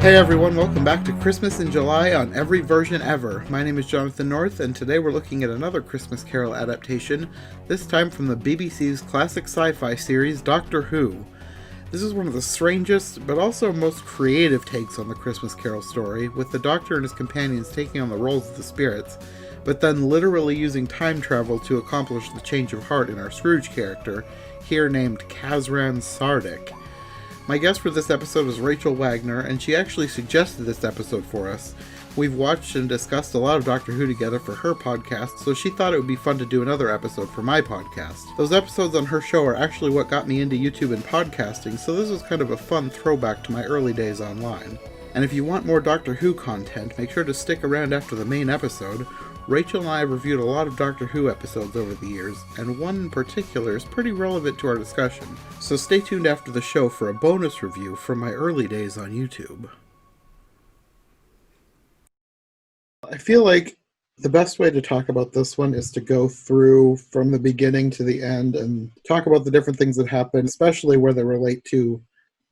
Hey everyone, welcome back to Christmas in July on Every Version Ever. My name is Jonathan North, and today we're looking at another Christmas Carol adaptation, this time from the BBC's classic sci-fi series Doctor Who. This is one of the strangest, but also most creative takes on the Christmas Carol story, with the Doctor and his companions taking on the roles of the spirits, but then literally using time travel to accomplish the change of heart in our Scrooge character, here named Kazran Sardik. My guest for this episode was Rachel Wagner, and she actually suggested this episode for us. We've watched and discussed a lot of Doctor Who together for her podcast, so she thought it would be fun to do another episode for my podcast. Those episodes on her show are actually what got me into YouTube and podcasting, so this was kind of a fun throwback to my early days online. And if you want more Doctor Who content, make sure to stick around after the main episode. Rachel and I have reviewed a lot of Doctor Who episodes over the years, and one in particular is pretty relevant to our discussion, so stay tuned after the show for a bonus review from my early days on YouTube. I feel like the best way to talk about this one is to go through from the beginning to the end and talk about the different things that happen, especially where they relate to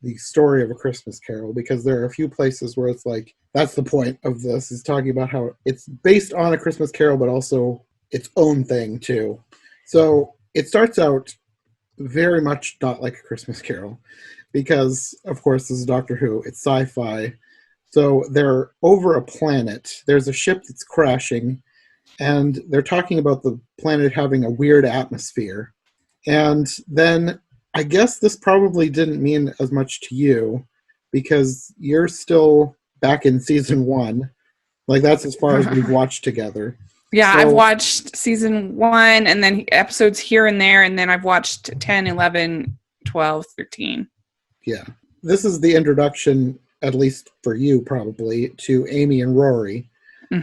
the story of A Christmas Carol, because there are a few places where it's like, that's the point of this, is talking about how it's based on A Christmas Carol, but also its own thing, too. So it starts out very much not like A Christmas Carol, because, of course, this is Doctor Who, it's sci-fi. So they're over a planet, there's a ship that's crashing, and they're talking about the planet having a weird atmosphere. And then I guess this probably didn't mean as much to you because you're still back in season 1. Like, that's as far as we've watched together. Yeah, so, I've watched season 1 and then episodes here and there, and then I've watched 10, 11, 12, 13. Yeah. This is the introduction, at least for you probably, to Amy and Rory,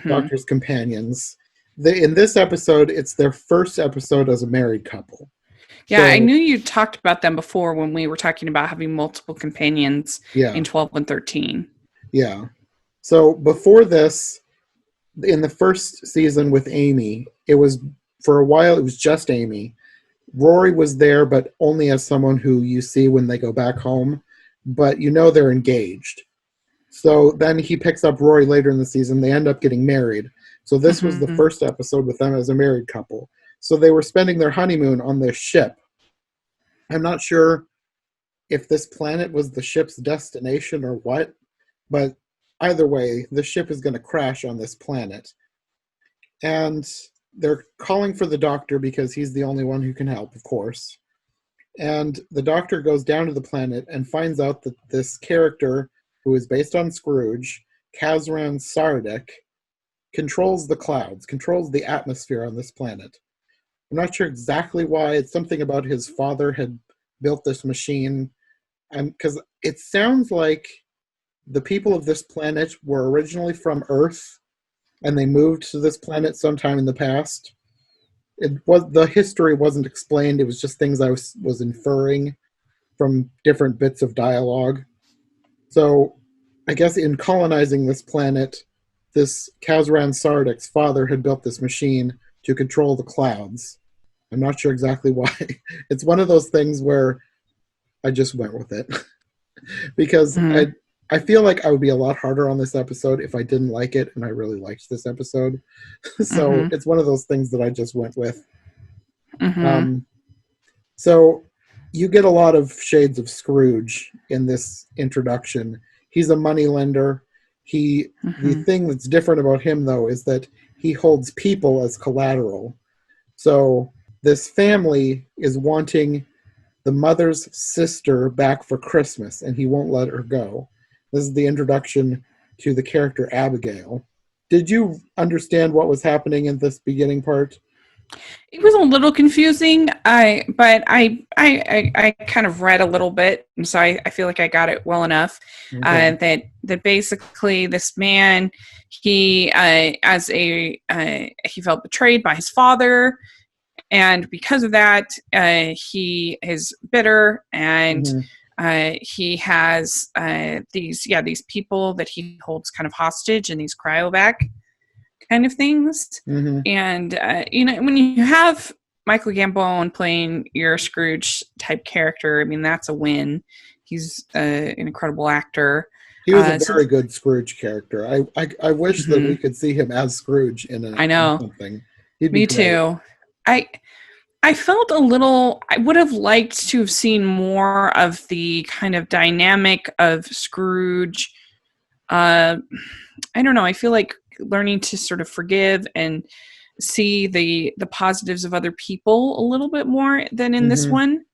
Doctor's companions. In this episode, it's their first episode as a married couple. Yeah, so, I knew you talked about them before when we were talking about having multiple companions in 12 and 13. Yeah. So before this, in the first season with Amy, it was, for a while, it was just Amy. Rory was there, but only as someone who you see when they go back home, but you know they're engaged. So then he picks up Rory later in the season. They end up getting married. So this was the first episode with them as a married couple. So they were spending their honeymoon on this ship. I'm not sure if this planet was the ship's destination or what, but either way, the ship is going to crash on this planet. And they're calling for the Doctor because he's the only one who can help, of course. And the Doctor goes down to the planet and finds out that this character, who is based on Scrooge, Kazran Sardik, controls the clouds, controls the atmosphere on this planet. I'm not sure exactly why. It's something about his father had built this machine. Because it sounds like the people of this planet were originally from Earth, and they moved to this planet sometime in the past. The history wasn't explained. It was just things I was inferring from different bits of dialogue. So I guess in colonizing this planet, this Kazran Sardik's father had built this machine to control the clouds. I'm not sure exactly why. It's one of those things where I just went with it. Because I feel like I would be a lot harder on this episode if I didn't like it, and I really liked this episode. So it's one of those things that I just went with. So you get a lot of shades of Scrooge in this introduction. He's a moneylender. The thing that's different about him, though, is that he holds people as collateral. So this family is wanting the mother's sister back for Christmas, and he won't let her go. This is the introduction to the character Abigail. Did you understand what was happening in this beginning part? It was a little confusing, but I kind of read a little bit, and so I feel like I got it well enough. That basically this man, he he felt betrayed by his father, and because of that, he is bitter, and he has these people that he holds kind of hostage in these cryovac kind of things. And when you have Michael Gambon playing your Scrooge type character, I mean, that's a win. He's an incredible actor. He was a So very good Scrooge character. I wish that we mhm, could see him as Scrooge I in know. something. He'd be Me great. too. I I felt a little. I would have liked to have seen more of the kind of dynamic of Scrooge. Uh, I don't know. I feel like learning to sort of forgive and see the positives of other people a little bit more than in this Hmm. one.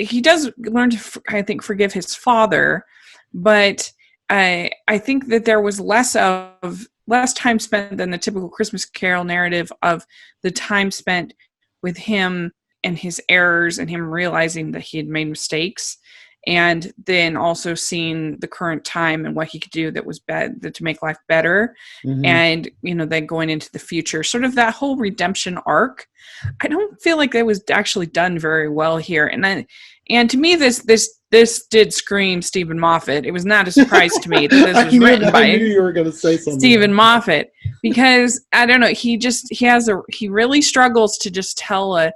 He does learn to, I think, forgive his father, but I think that there was less time spent than the typical Christmas Carol narrative of the time spent with him and his errors and him realizing that he had made mistakes, and then also seeing the current time and what he could do that was bad to make life better, Hmm. and then going into the future, sort of that whole redemption arc. I don't feel like that was actually done very well here, and to me, this did scream Stephen Moffat. It was not a surprise to me that this was written I knew by you were going to say something like Stephen that. Moffat, because I don't know, he really struggles to just tell a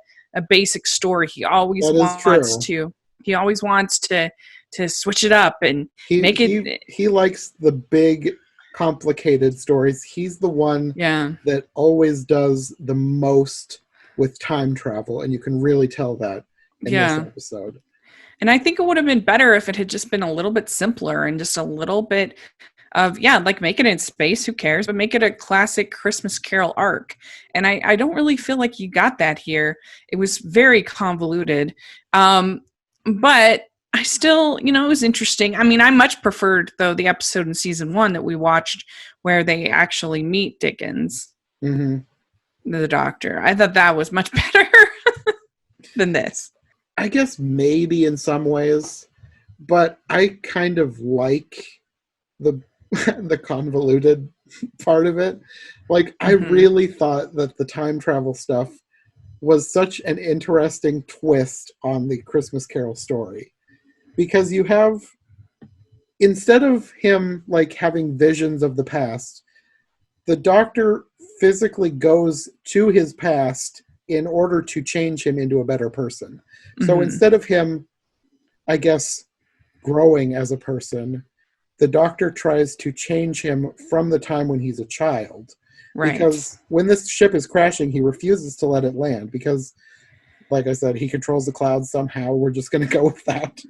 basic story. That is true. He always wants to switch it up and He make he it. he likes the big, complicated stories. He's the one Yeah, that always does the most with time travel, and you can really tell that in this yeah. episode. And I think it would have been better if it had just been a little bit simpler and just a little bit of, yeah, like make it in space, who cares, but make it a classic Christmas Carol arc. And I don't really feel like you got that here. It was very convoluted. But I still, it was interesting. I mean, I much preferred, though, the episode in season 1 that we watched where they actually meet Dickens, Hmm. the doctor. I thought that was much better than this. I guess maybe in some ways, but I kind of like the the convoluted part of it. Like I Hmm. really thought that the time travel stuff was such an interesting twist on the Christmas Carol story, because you have, instead of him like having visions of the past, the doctor physically goes to his past in order to change him into a better person. So Hmm. instead of him, I guess, growing as a person, the doctor tries to change him from the time when he's a child. Right. Because when this ship is crashing, he refuses to let it land because, like I said, he controls the clouds somehow. We're just going to go with that.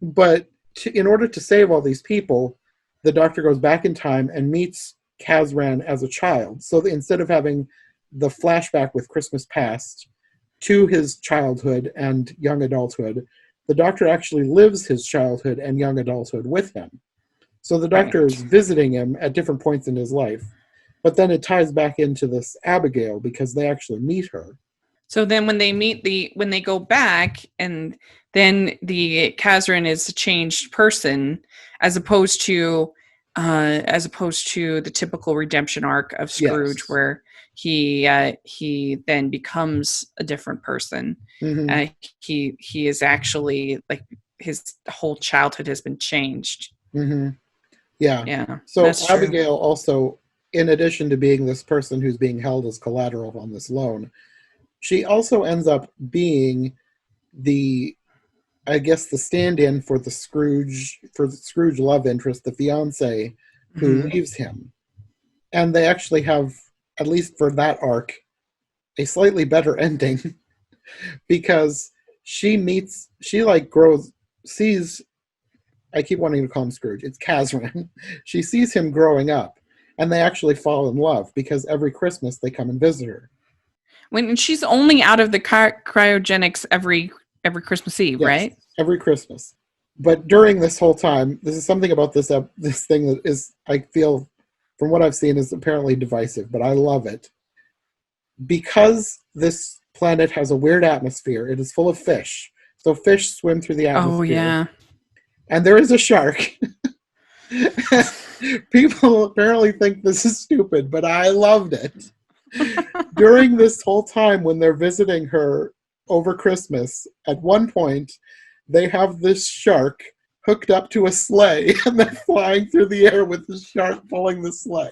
But in order to save all these people, the doctor goes back in time and meets Kazran as a child. So instead of having the flashback with Christmas past to his childhood and young adulthood, the doctor actually lives his childhood and young adulthood with him. So the doctor is Right. visiting him at different points in his life. But then it ties back into this Abigail because they actually meet her. So then when they go back, and then the Kazran is a changed person, as opposed to the typical redemption arc of Scrooge Yes. where he then becomes a different person. Hmm. Uh, he is actually like his whole childhood has been changed. Hmm. Yeah. Yeah, So that's true. Abigail also, in addition to being this person who's being held as collateral on this loan, she also ends up being the, I guess, the stand-in for the Scrooge love interest, the fiance who Hmm. leaves him. And they actually have, at least for that arc, a slightly better ending because she like grows, sees, I keep wanting to call him Scrooge. It's Kazran. She sees him growing up, and they actually fall in love because every Christmas they come and visit her. When she's only out of the cryogenics every Christmas Eve, Yes, right? every Christmas. But during this whole time, this is something about this thing that is, I feel, from what I've seen, is apparently divisive, but I love it because this planet has a weird atmosphere. It is full of fish, so fish swim through the Oh atmosphere, yeah. and there is a shark. People apparently think this is stupid, but I loved it. During this whole time when they're visiting her over Christmas, at one point, they have this shark hooked up to a sleigh and they're flying through the air with the shark pulling the sleigh.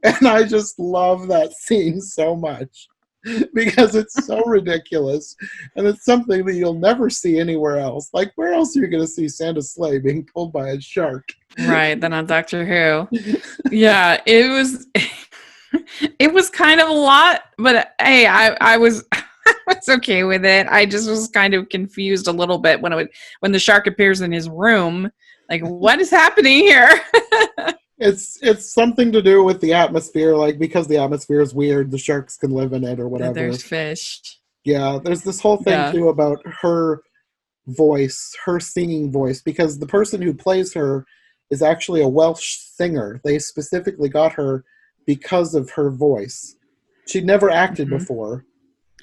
And I just love that scene so much. because it's so ridiculous, and it's something that you'll never see anywhere else. Like, where else are you going to see Santa's sleigh being pulled by a shark? Right, then on Doctor Who. Yeah, it was it was kind of a lot, but hey, I was I was okay with it. I just was kind of confused a little bit when the shark appears in his room. Like, what is happening here? It's something to do with the atmosphere, like because the atmosphere is weird, the sharks can live in it or whatever. There's fish. Yeah, there's this whole thing Yeah. too about her voice, her singing voice, because the person who plays her is actually a Welsh singer. They specifically got her because of her voice. She'd never acted Mhm. before.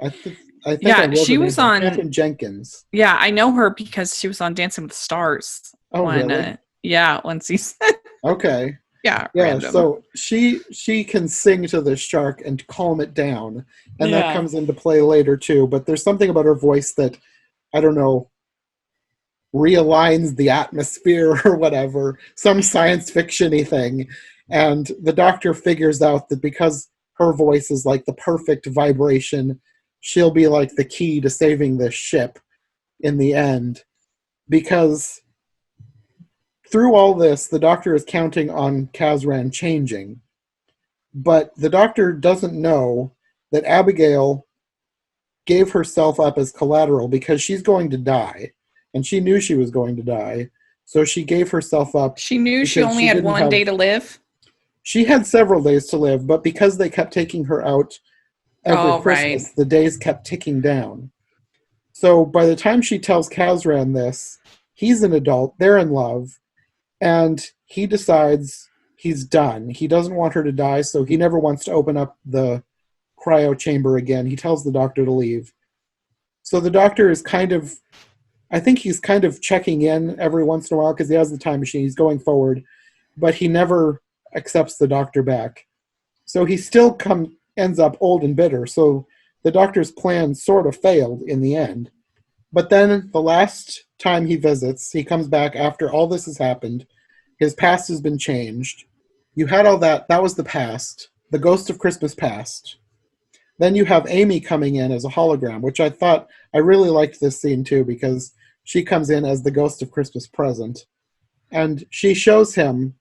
I, th- I think I Yeah, wrote she her name was down. on. Catherine Jenkins. Yeah, I know her because she was on Dancing with the Stars. Oh, One, really? one season. Okay. Yeah, Yeah, random. so she can sing to the shark and calm it down, and that Yeah. comes into play later too. But there's something about her voice that I don't know realigns the atmosphere or whatever, some science fiction-y thing. And the doctor figures out that because her voice is like the perfect vibration, she'll be like the key to saving this ship in the end. Because through all this, the doctor is counting on Kazran changing. But the doctor doesn't know that Abigail gave herself up as collateral because she's going to die. And she knew she was going to die. So she gave herself up She knew she because only she had didn't one have. day to live. She had several days to live, but because they kept taking her out every Oh, right. Christmas, the days kept ticking down. So by the time she tells Kazran this, he's an adult, they're in love, and he decides he's done. He doesn't want her to die, so he never wants to open up the cryo chamber again. He tells the doctor to leave. So the doctor is kind of, I think he's kind of checking in every once in a while because he has the time machine. He's going forward, but he never accepts the doctor back. So he still ends up old and bitter. So the doctor's plan sort of failed in the end. But then the last time he visits, he comes back after all this has happened. His past has been changed. You had all that. That was the past. The ghost of Christmas past. Then you have Amy coming in as a hologram, which I really liked this scene too because she comes in as the ghost of Christmas present. And she shows him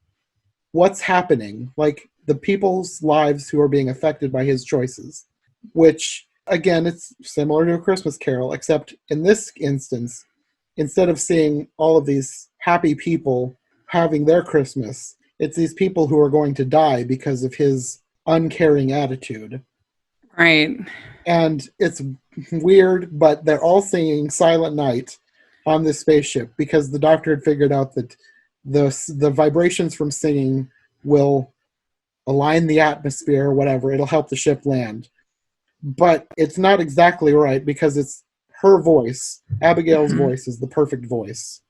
what's happening, like the people's lives who are being affected by his choices, which, again, it's similar to A Christmas Carol, except in this instance, instead of seeing all of these happy people having their Christmas, it's these people who are going to die because of his uncaring attitude. Right. And it's weird, but they're all singing Silent Night on this spaceship because the doctor had figured out that the vibrations from singing will align the atmosphere or whatever. It'll help the ship land. But it's not exactly right because it's her voice. Abigail's Hmm. voice is the perfect voice.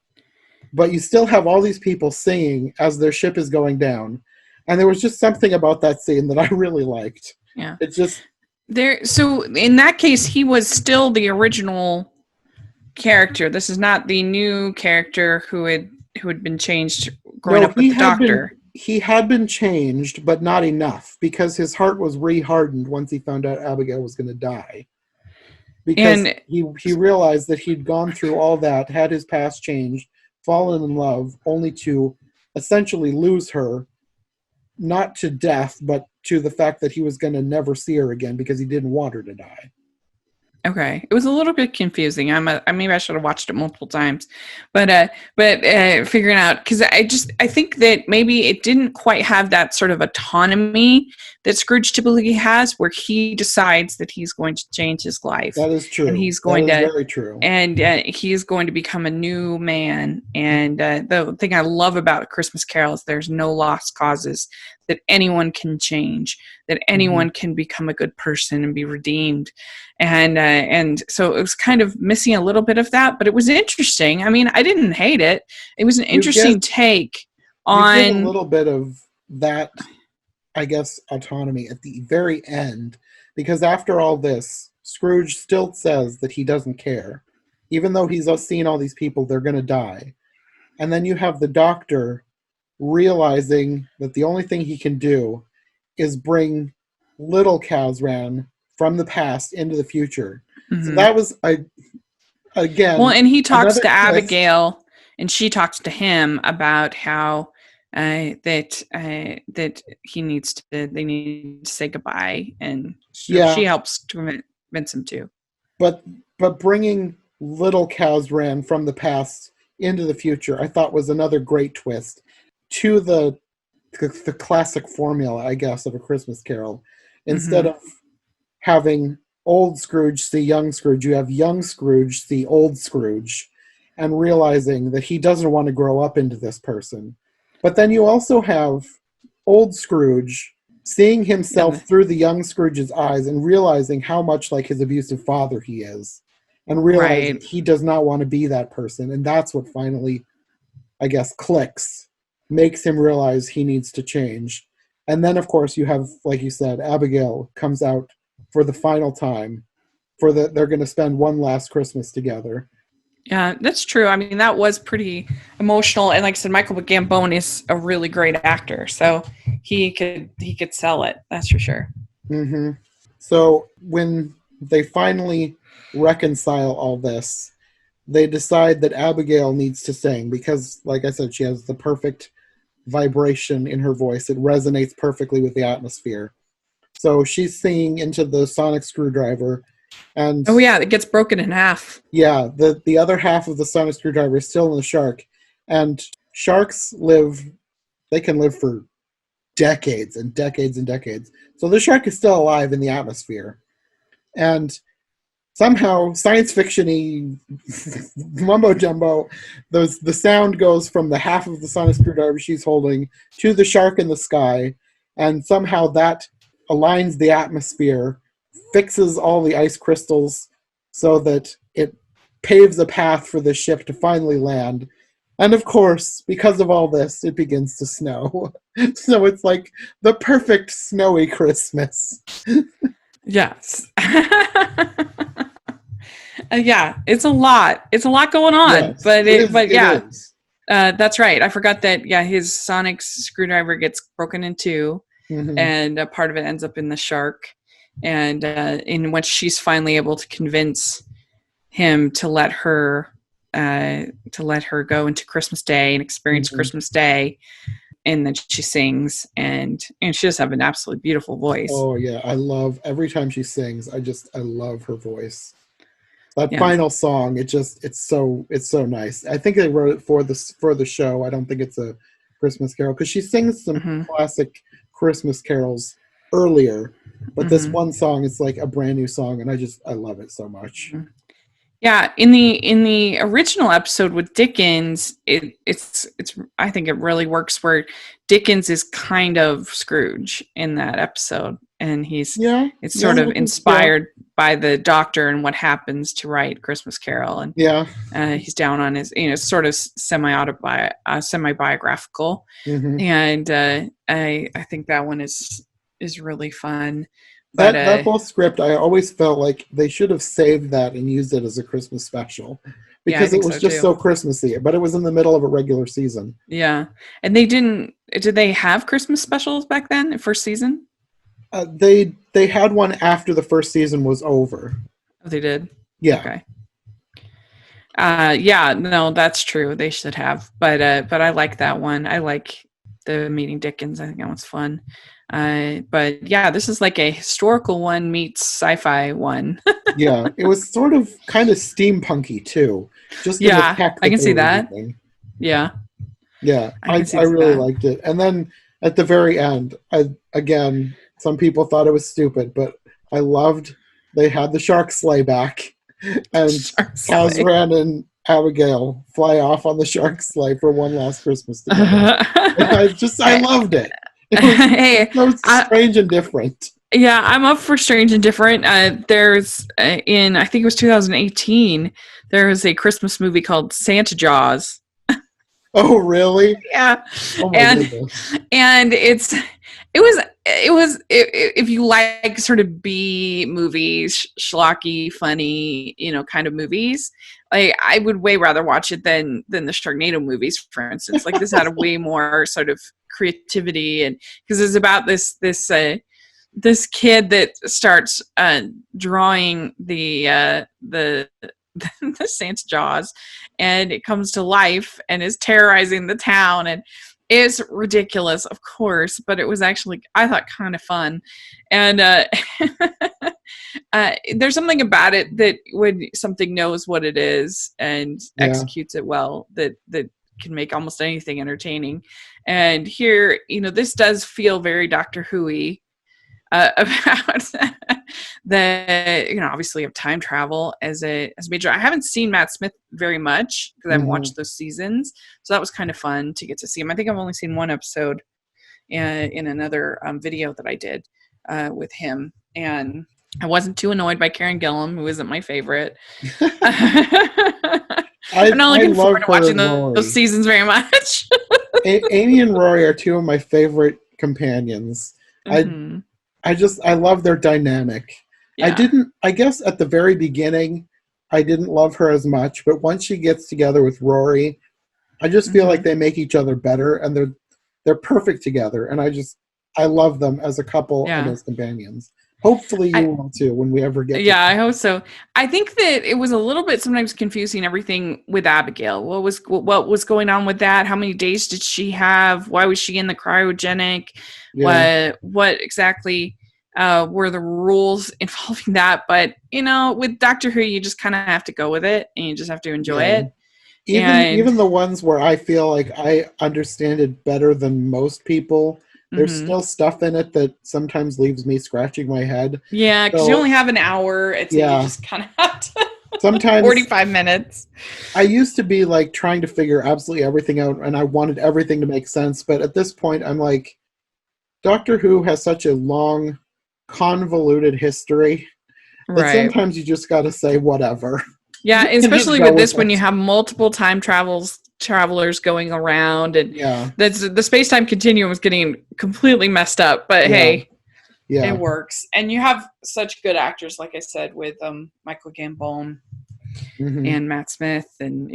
But you still have all these people singing as their ship is going down. And there was just something about that scene that I really liked. Yeah. It just, So in that case, he was still the original character. This is not the new character who had been changed growing no, up with the Doctor. he had been changed, but not enough because his heart was re-hardened once he found out Abigail was going to die. Because And he realized that he'd gone through all that, had his past changed, fallen in love, only to essentially lose her, not to death, but to the fact that he was going to never see her again because he didn't want her to die. okay, it was a little bit confusing. Maybe I should have watched it multiple times, but figuring out because I think that maybe it didn't quite have that sort of autonomy that Scrooge typically has, where he decides that he's going to change his life That is and true. he's That going is to very true. and he's going to become a new man. And the thing I love about Christmas Carol is there's no lost causes, that anyone can change, that Mm-hmm. anyone can become a good person and be redeemed. And so it was kind of missing a little bit of that, but it was interesting. I mean, I didn't hate it. It was an You get interesting take you get a on. little bit of that, I guess, autonomy at the very end, because after all this, Scrooge still says that he doesn't care, even though he's seen all these people, they're going to die. And then you have the doctor realizing that the only thing he can do is bring little Kazran from the past into the future. So Mm-hmm. that was Well, again and he talks another to twist. Abigail, and she talks to him about how that he needs to they need to say goodbye, and she Yeah, helps to convince him to. but bringing little Kazran from the past into the future, I thought was another great twist to the classic formula, I guess, of A Christmas Carol. Instead Mm-hmm. of having old Scrooge see young Scrooge, you have young Scrooge see old Scrooge, and realizing that he doesn't want to grow up into this person. But then you also have old Scrooge seeing Yeah, himself through the young Scrooge's eyes and realizing how much like his abusive father he is, and realizing right. he does not want to be that person. And that's what finally, I guess, clicks, makes him realize he needs to change. And then, of course, you have, like you said, Abigail comes out for the final time. They're going to spend one last Christmas together. Yeah, that's true. I mean, that was pretty emotional, and like I said, Michael Gambon is a really great actor, so he could sell it. That's for sure. Hmm. So when they finally reconcile all this, they decide that Abigail needs to sing because, like I said, she has the perfect vibration in her voice. It resonates perfectly with the atmosphere. So she's singing into the sonic screwdriver, and Oh yeah, it gets broken in half. yeah, the other half of the sonic screwdriver is still in the shark. And sharks live, they can live for decades and decades and decades. So the shark is still alive in the atmosphere. And somehow science fiction-y mumbo jumbo, the sound goes from the half of the sonic screwdriver she's holding to the shark in the sky, and somehow that aligns the atmosphere, fixes all the ice crystals so that it paves a path for the ship to finally land. And of course, because of all this, it begins to snow. So it's like the perfect snowy Christmas. Yes. Yeah, it's a lot. It's a lot going on, Yes, but it is. but It yeah, is. that's right. I forgot that. Yeah, his sonic screwdriver gets broken in two, Mm-hmm. and a part of it ends up in the shark. And in which she's finally able to convince him to let her go into Christmas Day and experience Mm-hmm. Christmas Day. And then she sings, and she does have an absolutely beautiful voice. Oh yeah, I love every time she sings. I love her voice. That Yeah. final song, it's so nice. I think they wrote it for the show. I don't think it's a Christmas Carol because she sings some Mm-hmm. classic Christmas carols earlier, but this Mm-hmm. one song is like a brand new song, and I love it so much. Mm-hmm. Yeah, in the original episode with Dickens, it's I think it really works where Dickens is kind of Scrooge in that episode, and Yeah, it's yeah, sort of yeah, inspired by the Doctor and what happens to write Christmas Carol, and yeah. he's down on his sort of semi biographical, Hmm. and I think that one is really fun, but That whole script, I always felt like they should have saved that and used it as a Christmas special yeah, I because it think was so just too. so Christmassy. But it was in the middle of a regular season. Yeah. And they did they have Christmas specials back then, first season? They had one after the first season was over. Oh, they did. Yeah, Okay. Yeah, no, that's true. They should have. But I like that one. I like the Meeting Dickens. I think that one's fun. But yeah, this is like a historical one meets sci-fi one. yeah. It was sort of kind of steampunky too, just in the Yeah, tech I that can they see were that. using. Yeah, Yeah, I can see I really that. liked it. And then at the very end, again, some people thought it was stupid, but I loved they had the shark sleigh back, and Shark Slay. Kazran and Abigail fly off on the shark sleigh for one last Christmas together. And I loved it. It was Hey, so I, strange and different. yeah, I'm up for Strange and Different. There's in I think it was 2018. There was a Christmas movie called Santa Jaws. Oh, really? Yeah, Oh my and goodness. if you like sort of B movies, schlocky, funny, kind of movies, like I would way rather watch it than the Sharknado movies, for instance. Like this had a way more sort of creativity, and because it's about this this kid that starts drawing the the Santa Jaws, and it comes to life and is terrorizing the town, and it's ridiculous, of course, but it was actually, I thought, kind of fun. And there's something about it that when something knows what it is and executes it well, that can make almost anything entertaining. And here, this does feel very Doctor Who-y, about the obviously of time travel as a major. I haven't seen Matt Smith very much because I haven't watched those seasons, so that was kind of fun to get to see him. I think I've only seen one episode in another video that I did with him, and I wasn't too annoyed by Karen Gillan, who isn't my favorite. I'm not looking forward to watching those seasons very much. Amy and Rory are two of my favorite companions. Mm-hmm. I love their dynamic. Yeah. I guess at the very beginning, I didn't love her as much, but once she gets together with Rory, I just feel like they make each other better, and they're perfect together. And I love them as a couple and as companions. Hopefully you will too when we ever get to that. I hope so. I think that it was a little bit sometimes confusing, everything with Abigail. What was going on with that? How many days did she have? Why was she in the cryogenic? Yeah. What exactly were the rules involving that? But with Doctor Who, you just kind of have to go with it, and you just have to enjoy it. Even the ones where I feel like I understand it better than most people, there's still stuff in it that sometimes leaves me scratching my head. Yeah, because you only have an hour. You just kind of have to sometimes 45 minutes. I used to be like trying to figure absolutely everything out, and I wanted everything to make sense. But at this point, I'm like, Doctor Who has such a long, convoluted history that sometimes you just got to say whatever. Yeah, especially with this, when you have multiple time travelers going around, and the space-time continuum is getting completely messed up, but hey, it works. And you have such good actors, like I said, with Michael Gambon and Matt Smith, and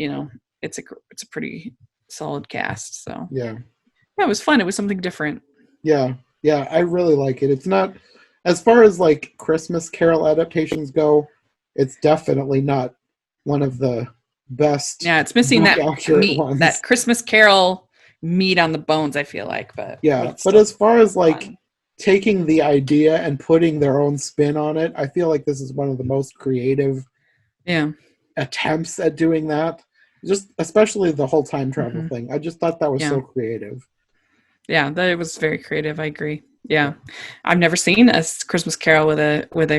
it's a pretty solid cast. So yeah, it was fun. It was something different. Yeah, I really like it. It's not, as far as like Christmas Carol adaptations go, it's definitely not one of the best. Yeah, it's missing that meat, that Christmas Carol meat on the bones, I feel like. But as far as like taking the idea and putting their own spin on it, I feel like this is one of the most creative attempts at doing that. Just especially the whole time travel thing. I just thought that was so creative. Yeah, that was very creative. I agree. Yeah, I've never seen a Christmas Carol with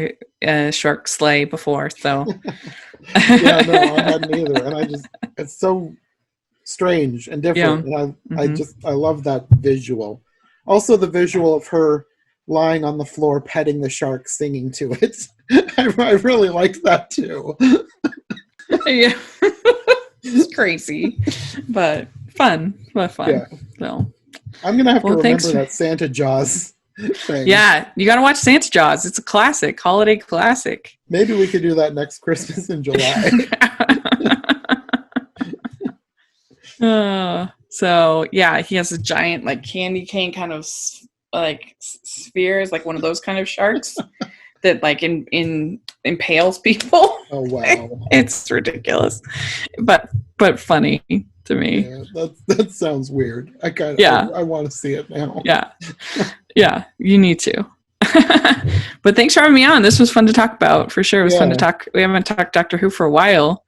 a shark sleigh before, so. Yeah, no, I hadn't either, and it's so strange and different, and I love that visual. Also, the visual of her lying on the floor petting the shark, singing to it. I really liked that too. Yeah, it's crazy, but fun. Yeah. So. I'm gonna have to remember that Santa Jaws thing. Yeah, you gotta watch Santa Jaws. It's a classic, holiday classic. Maybe we could do that next Christmas in July. So yeah, he has a giant like candy cane kind of like spheres, like one of those kind of sharks that like impales people. Oh wow, it's ridiculous, but funny to me. Yeah, that sounds weird. I want to see it now. Yeah, you need to. But thanks for having me on. This was fun to talk about, for sure. It was fun to talk. We haven't talked Doctor Who for a while,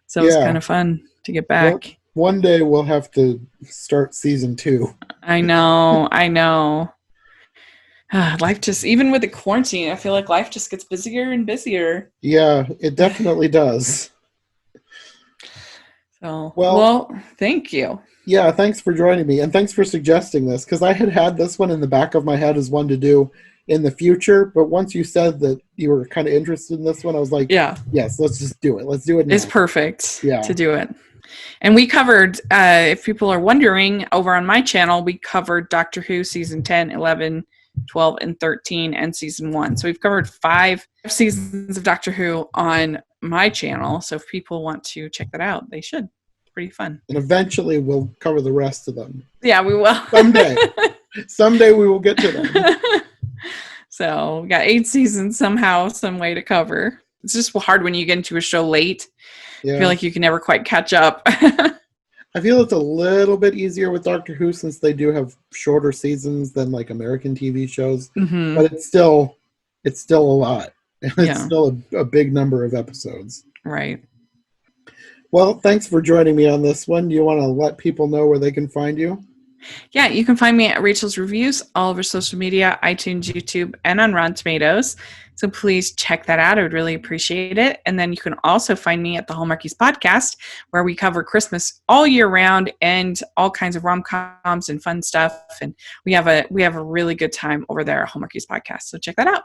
so it was kind of fun to get back. Well, one day we'll have to start season 2. I know. Life just, even with the quarantine, I feel like life just gets busier and busier. Yeah, it definitely does. So, well, thank you. Yeah, thanks for joining me, and thanks for suggesting this, because I had this one in the back of my head as one to do in the future, but once you said that you were kind of interested in this one, I was like, yes, let's just do it. Let's do it now. It's perfect to do it. And we covered, if people are wondering, over on my channel, we covered Doctor Who season 10, 11, 12, and 13, and season 1. So we've covered 5 seasons of Doctor Who on my channel. So if people want to check that out, they should. It's pretty fun. And eventually we'll cover the rest of them. Yeah, we will. Someday we will get to them. So we got 8 seasons somehow, some way to cover. It's just hard when you get into a show late. I feel Yeah. like you can never quite catch up. I feel it's a little bit easier with Doctor Who since they do have shorter seasons than like American TV shows, Hmm. but it's still a lot. It's Yeah, still a big number of episodes. right. Well, thanks for joining me on this one. Do you want to let people know where they can find you? Yeah, you can find me at Rachel's Reviews, all over social media, iTunes, YouTube, and on Rotten Tomatoes. So please check that out. I would really appreciate it. And then you can also find me at the Hallmarkies podcast, where we cover Christmas all year round and all kinds of rom-coms and fun stuff. And we have a really good time over there at Hallmarkies podcast. So check that out.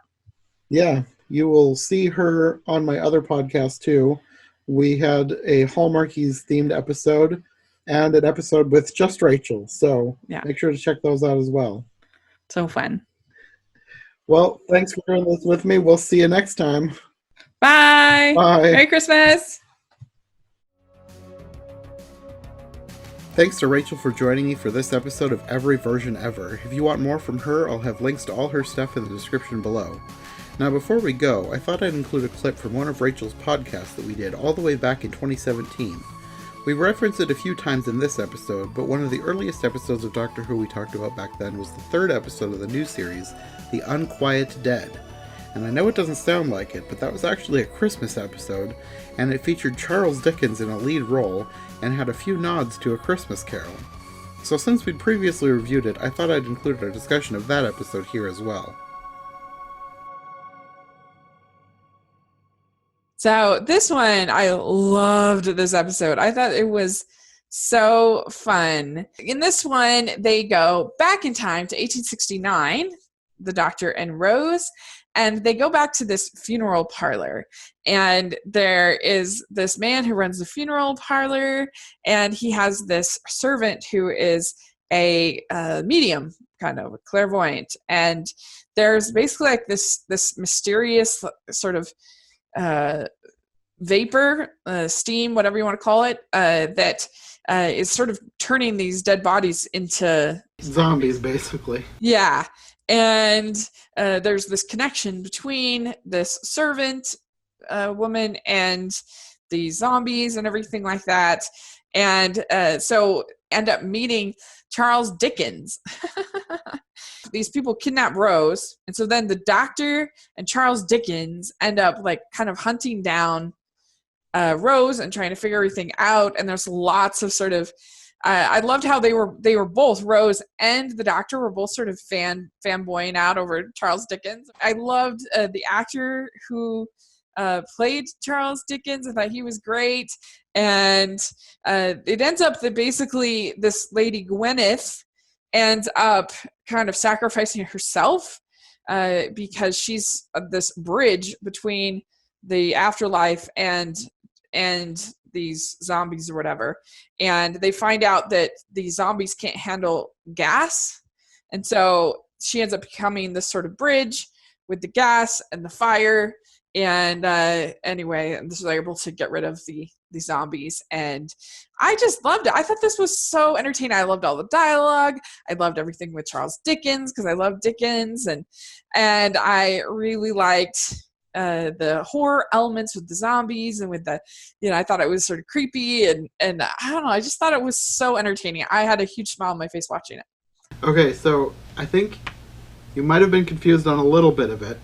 Yeah, you will see her on my other podcast too. We had a Hallmarkies themed episode and an episode with just Rachel. So Yeah, make sure to check those out as well. so fun. Well, thanks for doing this with me. We'll see you next time. Bye. Bye. Merry Christmas. Thanks to Rachel for joining me for this episode of Every Version Ever. If you want more from her, I'll have links to all her stuff in the description below. Now, before we go, I thought I'd include a clip from one of Rachel's podcasts that we did all the way back in 2017. We referenced it a few times in this episode, but one of the earliest episodes of Doctor Who we talked about back then was the third episode of the new series, The Unquiet Dead. And I know it doesn't sound like it, but that was actually a Christmas episode, and it featured Charles Dickens in a lead role, and had a few nods to A Christmas Carol. So since we'd previously reviewed it, I thought I'd include our discussion of that episode here as well. So this one, I loved this episode. I thought it was so fun. In this one, they go back in time to 1869, the Doctor and Rose, and they go back to this funeral parlor. And there is this man who runs the funeral parlor, and he has this servant who is a medium, kind of a clairvoyant. And there's basically like this mysterious sort of vapor, steam, whatever you want to call it, that is sort of turning these dead bodies into Zombies, basically. yeah. And there's this connection between this servant woman and the zombies and everything like that. And so end up meeting Charles Dickens. These people kidnap Rose, and so then the Doctor and Charles Dickens end up like kind of hunting down Rose and trying to figure everything out. And there's lots of sort of I loved how they were both, Rose and the Doctor were both sort of fanboying out over Charles Dickens. I loved the actor who played Charles Dickens. I thought he was great. And it ends up that basically this lady Gwyneth ends up kind of sacrificing herself because she's this bridge between the afterlife and these zombies or whatever. And they find out that the zombies can't handle gas. And so she ends up becoming this sort of bridge with the gas and the fire. And anyway, and this was able to get rid of the zombies. And I just loved it. I thought this was so entertaining. I loved all the dialogue. I loved everything with Charles Dickens because I love Dickens. And I really liked the horror elements with the zombies and with the, I thought it was sort of creepy. And I don't know, I just thought it was so entertaining. I had a huge smile on my face watching it. Okay, so I think you might have been confused on a little bit of it.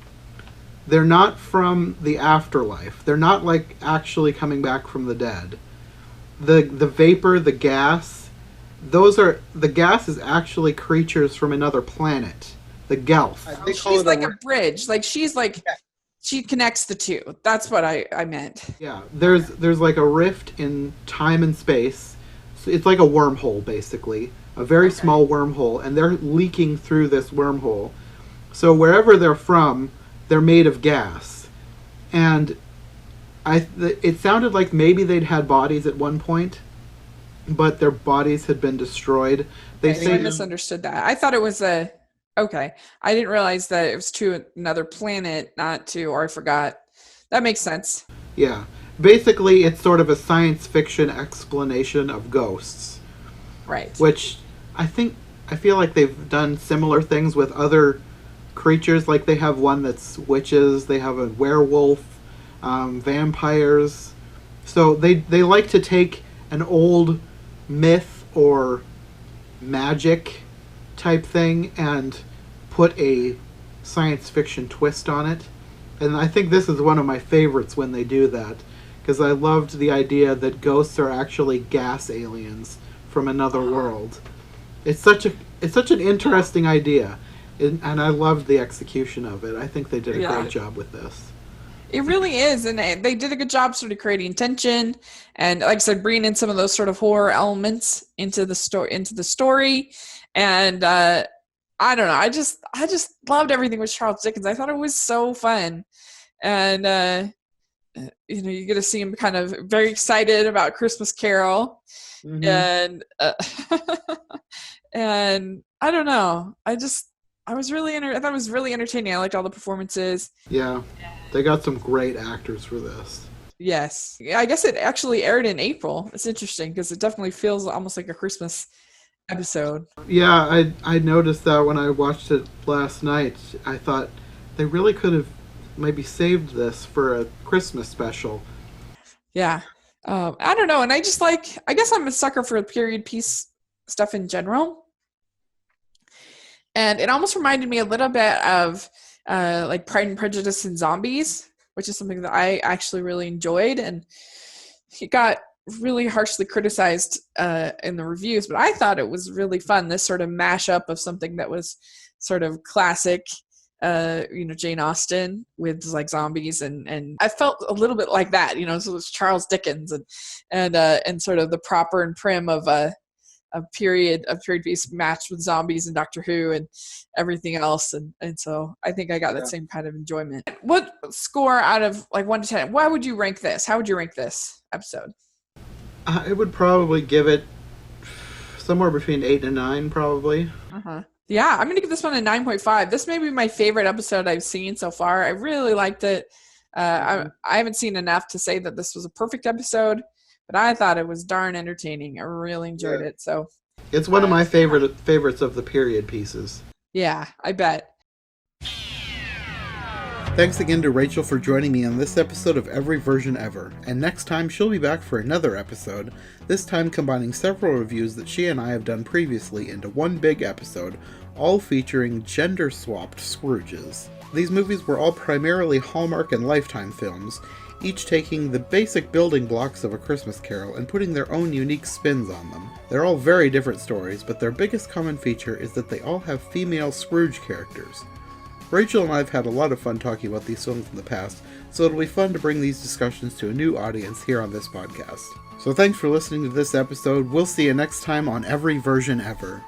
They're not from the afterlife. They're not like actually coming back from the dead. The vapor, the gas, the gas is actually creatures from another planet. The Gelf. She's like a bridge. Like she's like, yeah. She connects the two. That's what I meant. Yeah, there's like a rift in time and space. So it's like a wormhole basically, a very small wormhole, and they're leaking through this wormhole. So wherever they're from, they're made of gas, and it sounded like maybe they'd had bodies at one point, but their bodies had been destroyed. They say I misunderstood that. I thought it was okay. I didn't realize that it was to another planet, not to, or I forgot. That makes sense. Yeah, basically it's sort of a science fiction explanation of ghosts, right? Which I feel like they've done similar things with other creatures. Like they have one that's witches, they have a werewolf, vampires. So they like to take an old myth or magic type thing and put a science fiction twist on it. And I think this is one of my favorites when they do that, because I loved the idea that ghosts are actually gas aliens from another world. It's such an interesting idea, and I loved the execution of it. I think they did a great job with this. It really is, and they did a good job sort of creating tension, and like I said, bringing in some of those sort of horror elements into the story. And I don't know, I just loved everything with Charles Dickens. I thought it was so fun, and you get to see him kind of very excited about Christmas Carol, and and I don't know, I thought it was really entertaining. I liked all the performances. Yeah, they got some great actors for this. Yes. I guess it actually aired in April. It's interesting because it definitely feels almost like a Christmas episode. Yeah, I noticed that when I watched it last night. I thought they really could have maybe saved this for a Christmas special. Yeah. I don't know. And I guess I'm a sucker for period piece stuff in general. And it almost reminded me a little bit of like Pride and Prejudice and Zombies, which is something that I actually really enjoyed. And it got really harshly criticized in the reviews, but I thought it was really fun, this sort of mashup of something that was sort of classic, Jane Austen with like zombies, and I felt a little bit like that, so it was Charles Dickens and sort of the proper and prim of a period piece matched with zombies and Doctor Who and everything else, and so I think I got that same kind of enjoyment. What score out of like 1 to 10? Why would you rank this? How would you rank this episode? I would probably give it somewhere between 8 and 9, probably. Yeah, I'm gonna give this one a 9.5. This may be my favorite episode I've seen so far. I really liked it. I haven't seen enough to say that this was a perfect episode, but I thought it was darn entertaining. I really enjoyed it. So it's one of my favorites of the period pieces. Yeah, I bet. Thanks again to Rachel for joining me on this episode of Every Version Ever, and next time she'll be back for another episode, this time combining several reviews that she and I have done previously into one big episode, all featuring gender-swapped Scrooges. These movies were all primarily Hallmark and Lifetime films, each taking the basic building blocks of A Christmas Carol and putting their own unique spins on them. They're all very different stories, but their biggest common feature is that they all have female Scrooge characters. Rachel and I have had a lot of fun talking about these films in the past, so it'll be fun to bring these discussions to a new audience here on this podcast. So thanks for listening to this episode. We'll see you next time on Every Version Ever.